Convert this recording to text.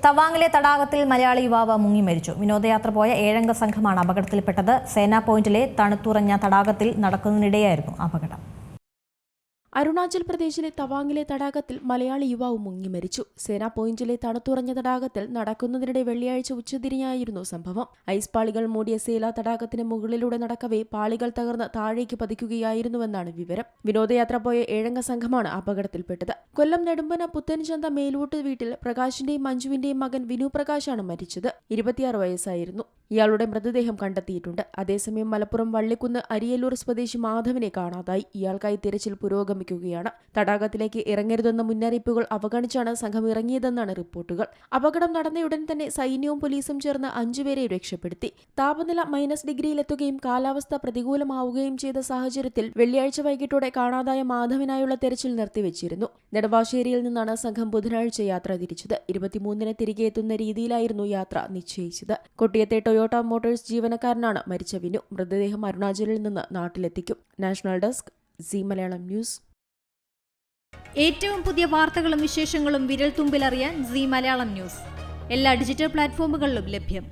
തവാങ്ങിലെ തടാകത്തിൽ മലയാളി യുവാവ് മുങ്ങി മരിച്ചു. വിനോദയാത്ര പോയ 7 സംഘമാണ് അപകടത്തിൽപ്പെട്ടത്. സേനാ പോയിന്റിലെ തണുത്തുറഞ്ഞ തടാകത്തിൽ നടക്കുന്നതിനിടെയായിരുന്നു അപകടം. അരുണാചൽ പ്രദേശിലെ തവാങ്ങിലെ തടാകത്തിൽ മലയാളി യുവാവ് മുങ്ങി മരിച്ചു. സേനാ പോയിന്റിലെ തണുത്തുറഞ്ഞ തടാകത്തിൽ നടക്കുന്നതിനിടെ വെള്ളിയാഴ്ച ഉച്ചതിരിഞ്ഞായിരുന്നു സംഭവം. ഐസ് പാളികൾ മൂടിയ സേല തടാകത്തിന് മുകളിലൂടെ നടക്കവേ പാളികൾ തകർന്ന് താഴേക്ക് പതിക്കുകയായിരുന്നുവെന്നാണ് വിവരം. വിനോദയാത്ര പോയ 7 സംഘമാണ് അപകടത്തിൽപ്പെട്ടത്. കൊല്ലം നെടുമ്പന പുത്തൻചന്ത മേലൂട്ട് വീട്ടിൽ പ്രകാശിന്റെയും മഞ്ജുവിന്റെയും മകൻ വിനു പ്രകാശാണ് മരിച്ചത്. 26 വയസ്സായിരുന്നു. ഇയാളുടെ മൃതദേഹം കണ്ടെത്തിയിട്ടുണ്ട്. അതേസമയം മലപ്പുറം വള്ളിക്കുന്ന് അരിയല്ലൂർ സ്വദേശി മാധവനെ കാണാതായി. ഇയാൾക്കായി തിരച്ചിൽ പുരോഗമിക്കുകയാണ്. തടാകത്തിലേക്ക് ഇറങ്ങരുതെന്ന മുന്നറിയിപ്പുകൾ അവഗണിച്ചാണ് സംഘം ഇറങ്ങിയതെന്നാണ് റിപ്പോർട്ടുകൾ. അപകടം നടന്നയുടൻ തന്നെ സൈന്യവും പോലീസും ചേർന്ന് 5 പേരെ രക്ഷപ്പെടുത്തി. താപനില -ഡിഗ്രിയിലെത്തുകയും കാലാവസ്ഥ പ്രതികൂലമാവുകയും ചെയ്ത സാഹചര്യത്തിൽ വെള്ളിയാഴ്ച വൈകിട്ടോടെ കാണാതായ മാധവനായുള്ള തെരച്ചിൽ നിർത്തിവെച്ചിരുന്നു. നെടുമ്പാശ്ശേരിയിൽ നിന്നാണ് സംഘം ബുധനാഴ്ച യാത്ര തിരിച്ചത്. 23-ന് തിരികെ എത്തുന്ന രീതിയിലായിരുന്നു യാത്ര നിശ്ചയിച്ചത്. കൊട്ടിയത്തെ ടൊയോട്ട മോട്ടോഴ്സ് ജീവനക്കാരനാണ് മരിച്ച വിനു. മൃതദേഹം അരുണാചലിൽ നിന്ന് നാട്ടിലെത്തിക്കും. National desk Zee Malayalam news. ഏറ്റവും പുതിയ വാർത്തകളും വിശേഷങ്ങളും വിരൽത്തുമ്പിലറിയാൻ സി മലയാളം ന്യൂസ് എല്ലാ ഡിജിറ്റൽ പ്ലാറ്റ്ഫോമുകളിലും ലഭ്യം.